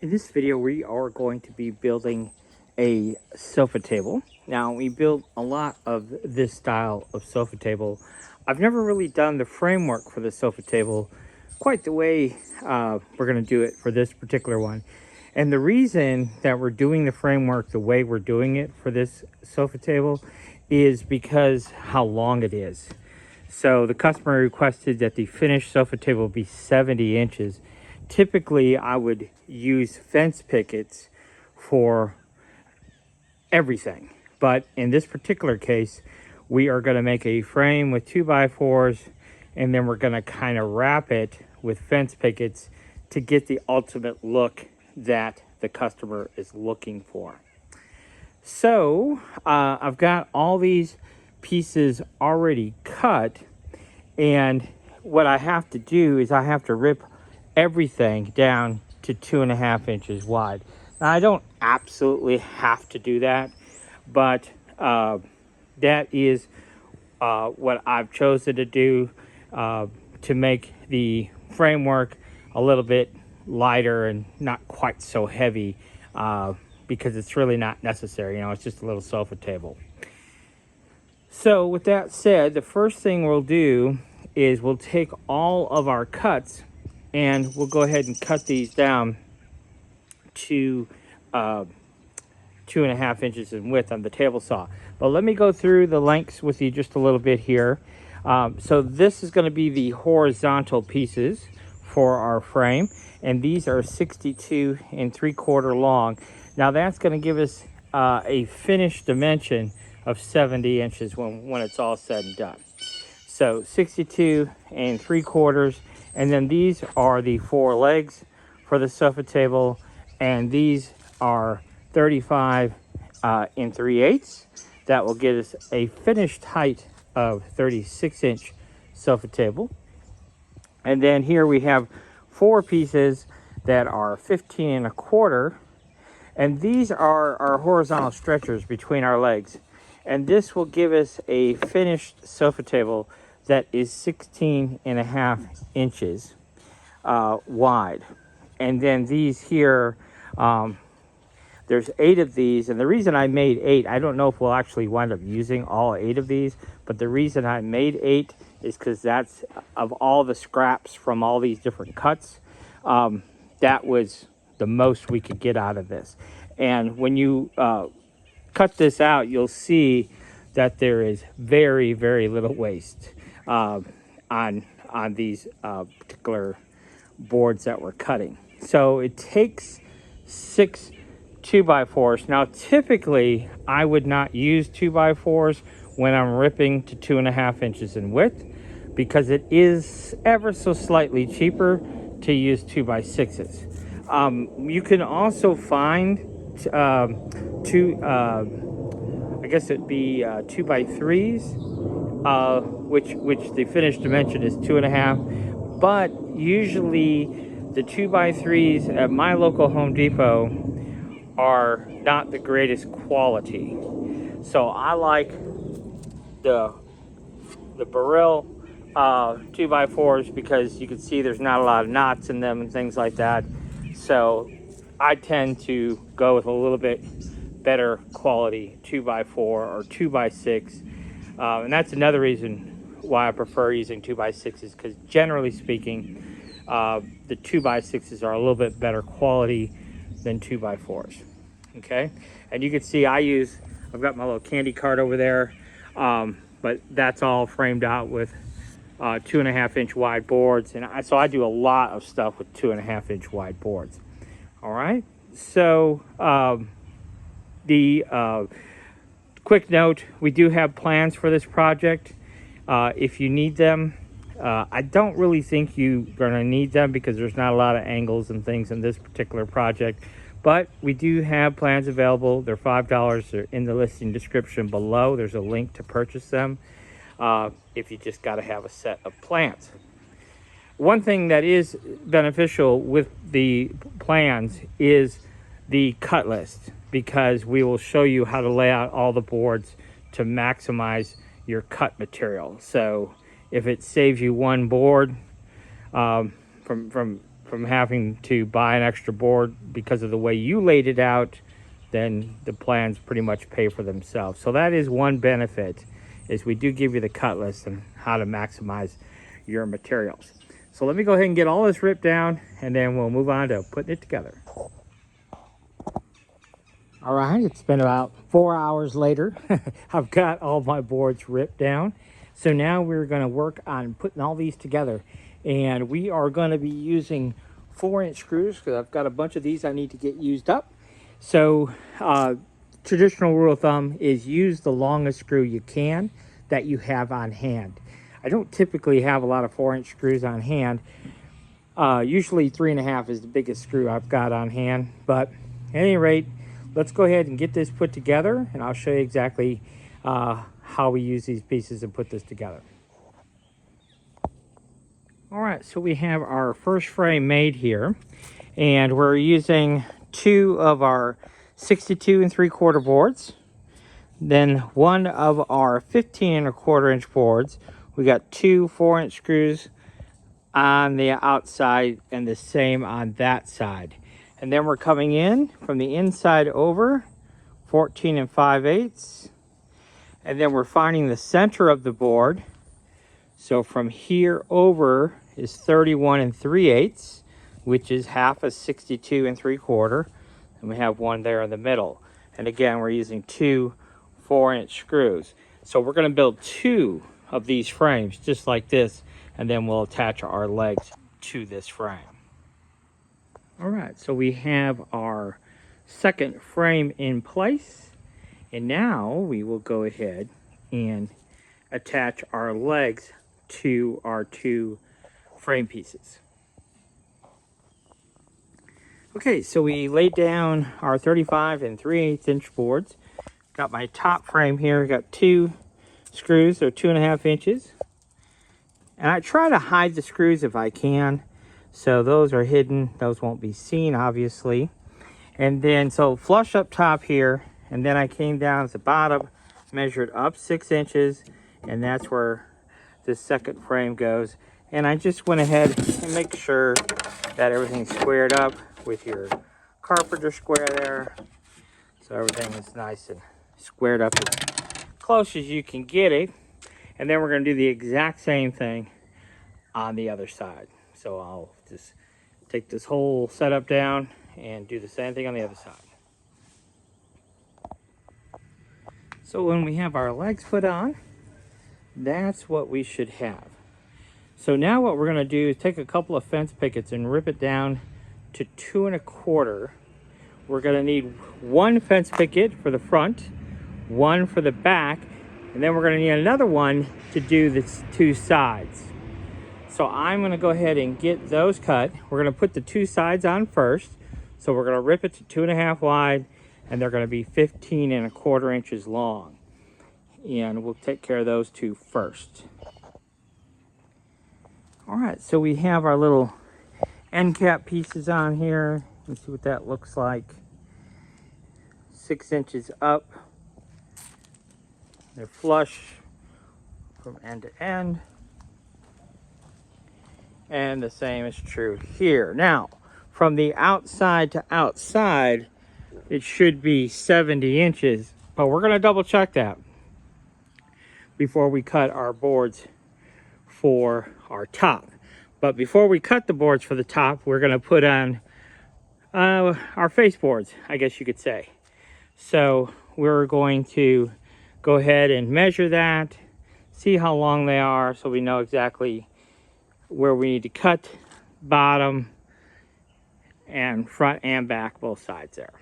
In this video, we are going to be building a sofa table. Now, we build a lot of this style of sofa table. I've never really done the framework for the sofa table quite the way we're going to do it for this particular one. And the reason that we're doing the framework the way we're doing it for this sofa table is because how long it is. So the customer requested that the finished sofa table be 70 inches. Typically, I would use fence pickets for everything. But in this particular case, we are going to make a frame with 2x4s, and then we're going to kind of wrap it with fence pickets to get the ultimate look that the customer is looking for. So I've got all these pieces already cut, and what I have to do is I have to rip everything down to 2.5 inches wide. Now, I don't absolutely have to do that, but that is what I've chosen to do to make the framework a little bit lighter and not quite so heavy, because it's really not necessary. You know, it's just a little sofa table. So with that said, the first thing we'll do is we'll take all of our cuts and we'll go ahead and cut these down to 2.5 inches in width on the table saw. But let me go through the lengths with you just a little bit here. So this is going to be the horizontal pieces for our frame, and these are 62 3/4 long. Now that's going to give us a finished dimension of 70 inches when it's all said and done. So 62 3/4, and then these are the 4 legs for the sofa table, and these are 35 3/8. That will give us a finished height of 36-inch sofa table. And then here we have 4 pieces that are 15 1/4, and these are our horizontal stretchers between our legs. And this will give us a finished sofa table that is 16.5 inches wide. And then these here, there's 8 of these, and the reason I made 8, I don't know if we'll actually wind up using all 8 of these, but the reason I made 8 is because that's, of all the scraps from all these different cuts, that was the most we could get out of this. And when you cut this out, you'll see that there is very, very little waste on these particular boards that we're cutting. So it takes 6 2x4s. Now, typically, I would not use 2x4s when I'm ripping to 2.5 inches in width, because it is ever so slightly cheaper to use 2x6s. You can also find I guess it'd be 2x3s, which the finished dimension is 2.5. But usually the 2x3s at my local Home Depot are not the greatest quality. So I like the Barrel 2x4s because you can see there's not a lot of knots in them and things like that. So I tend to go with a little bit better quality 2x4 or 2x6. And that's another reason why I prefer using 2x6s, because generally speaking, the 2x6s are a little bit better quality than 2x4s. Okay, and you can see I've got my little candy cart over there, but that's all framed out with 2.5 inch wide boards, and so I do a lot of stuff with 2.5 inch wide boards. All right, so the quick note, we do have plans for this project. If you need them, I don't really think you're going to need them because there's not a lot of angles and things in this particular project, but we do have plans available. They're $5. They're in the listing description below. There's a link to purchase them if you just got to have a set of plans. One thing that is beneficial with the plans is the cut list, because we will show you how to lay out all the boards to maximize your cut material. So if it saves you one board from from having to buy an extra board because of the way you laid it out, then the plans pretty much pay for themselves. So that is one benefit, is we do give you the cut list and how to maximize your materials. So let me go ahead and get all this ripped down, and then we'll move on to putting it together. All right, it's been about 4 hours later. I've got all my boards ripped down. So now we're going to work on putting all these together. And we are going to be using 4-inch screws, because I've got a bunch of these I need to get used up. So traditional rule of thumb is use the longest screw you can that you have on hand. I don't typically have a lot of 4-inch screws on hand. Usually 3.5 is the biggest screw I've got on hand. But at any rate, let's go ahead and get this put together, and I'll show you exactly how we use these pieces and put this together. All right, so we have our first frame made here, and we're using 2 of our 62 3/4 boards, then 1 of our 15 1/4 inch boards. We got 2 4-inch screws on the outside and the same on that side. And then we're coming in from the inside over, 14 5/8. And then we're finding the center of the board. So from here over is 31 3/8, which is half a 62 3/4. And we have 1 there in the middle. And again, we're using 2 4-inch screws. So we're going to build 2 of these frames just like this, and then we'll attach our legs to this frame. All right, so we have our second frame in place, and now we will go ahead and attach our legs to our 2 frame pieces. Okay, so we laid down our 35 3/8 inch boards. Got my top frame here, got 2 screws, so 2.5 inches. And I try to hide the screws if I can. So those are hidden, those won't be seen obviously. And then so flush up top here, and then I came down at the bottom, measured up 6 inches, and that's where the second frame goes. And I just went ahead and make sure that everything's squared up with your carpenter square there. So everything is nice and squared up as close as you can get it. And then we're going to do the exact same thing on the other side. So I'll just take this whole setup down and do the same thing on the other side. So when we have our legs put on, that's what we should have. So now what we're going to do is take a couple of fence pickets and rip it down to 2 1/4. We're going to need 1 fence picket for the front, 1 for the back, and then we're going to need another one to do the 2 sides. So I'm going to go ahead and get those cut. We're going to put the 2 sides on first. So we're going to rip it to 2.5 wide, and they're going to be 15 1/4 inches long. And we'll take care of those 2 first. All right, so we have our little end cap pieces on here. Let's see what that looks like. 6 inches up. They're flush from end to end. And the same is true here. Now, from the outside to outside, it should be 70 inches, but we're going to double check that before we cut our boards for our top. But before we cut the boards for the top, we're going to put on our face boards, I guess you could say. So we're going to go ahead and measure that, see how long they are, so we know exactly where we need to cut bottom and front and back, both sides there.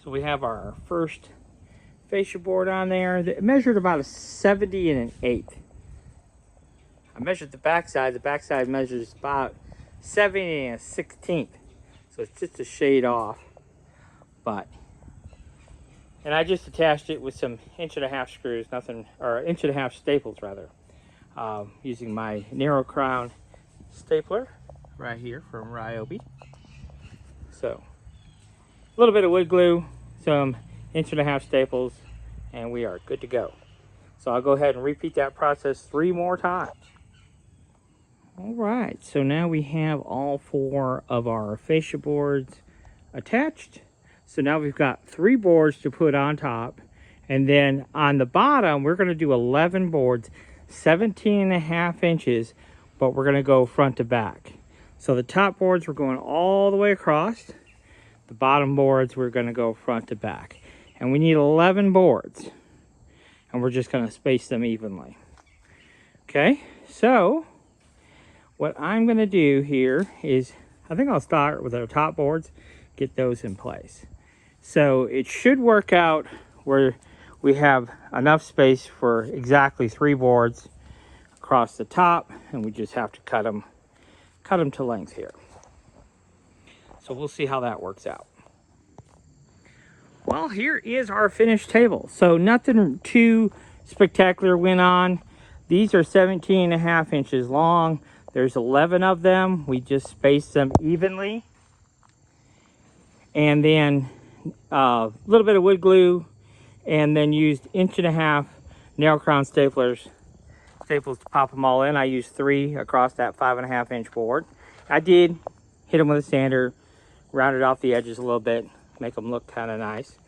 So we have our first fascia board on there. It measured about a 70 1/8. I measured the back side. The back side measures about 70 1/16. So it's just a shade off. And I just attached it with some 1.5 screws, nothing, or 1.5 staples rather, using my narrow crown stapler right here from Ryobi. So a little bit of wood glue, some 1.5 staples, and we are good to go. So I'll go ahead and repeat that process 3 more times. All right, so now we have all 4 of our fascia boards attached. So now we've got 3 boards to put on top. And then on the bottom, we're going to do 11 boards, 17.5 inches, but we're going to go front to back. So the top boards, we're going all the way across. The bottom boards, we're going to go front to back. And we need 11 boards. And we're just going to space them evenly. Okay, so what I'm going to do here is, I think I'll start with our top boards, get those in place. So it should work out where we have enough space for exactly 3 boards across the top, and we just have to cut them to length here. So we'll see how that works out. Well, here is our finished table. So nothing too spectacular went on. These are 17.5 inches long. There's 11 of them. We just spaced them evenly. And then a little bit of wood glue, and then used 1.5 nail crown staples to pop them all in. I used 3 across that 5.5 inch board. I did hit them with a sander, rounded off the edges a little bit, make them look kind of nice.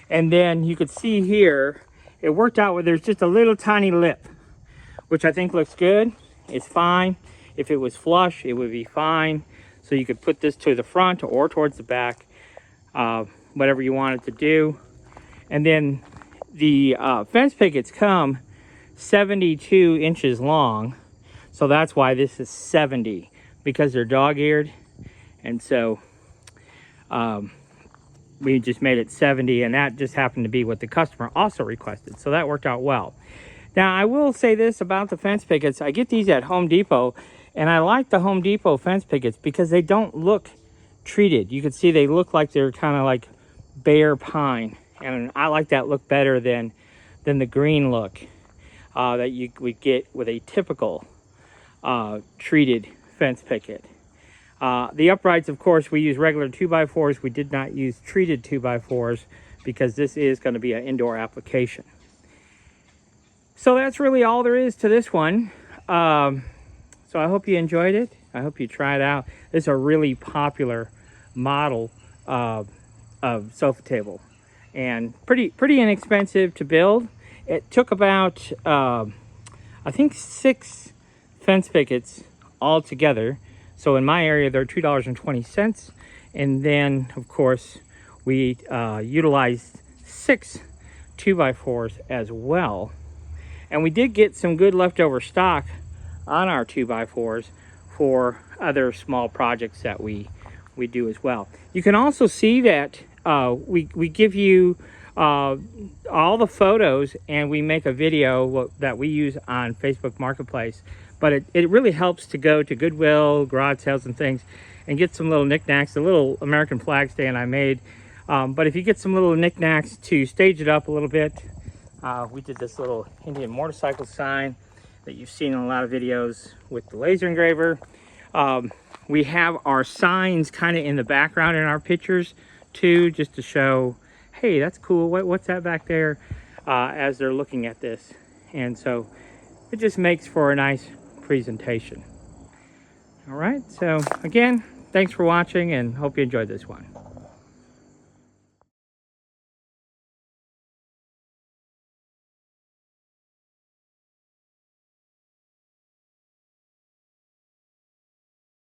And then you could see here, it worked out where there's just a little tiny lip, which I think looks good. It's fine. If it was flush, it would be fine. So you could put this to the front or towards the back, whatever you wanted to do. And then the fence pickets come 72 inches long. So that's why this is 70, because they're dog-eared. And so we just made it 70, and that just happened to be what the customer also requested. So that worked out well. Now, I will say this about the fence pickets. I get these at Home Depot, and I like the Home Depot fence pickets because they don't look treated. You can see they look like they're kind of like bare pine, and I like that look better than the green look that you would get with a typical treated fence picket. The uprights, of course, we use regular 2x4s. We did not use treated 2x4s because this is going to be an indoor application. So that's really all there is to this one. So I hope you enjoyed it. I hope you try it out. This is a really popular model of sofa table, and pretty inexpensive to build. It took about I think 6 fence pickets all together. So in my area, they're $2.20, and then of course we utilized 6 2x4s as well. And we did get some good leftover stock on our 2x4s for other small projects that we do as well. You can also see that we give you all the photos, and we make a video that we use on Facebook Marketplace. But it really helps to go to Goodwill, garage sales and things, and get some little knickknacks. The little American flag stand I made. But if you get some little knickknacks to stage it up a little bit, we did this little Indian motorcycle sign that you've seen in a lot of videos with the laser engraver. We have our signs kind of in the background in our pictures too, just to show, hey, that's cool. What's that back there? As they're looking at this. And so it just makes for a nice presentation. All right, so again, thanks for watching, and hope you enjoyed this one.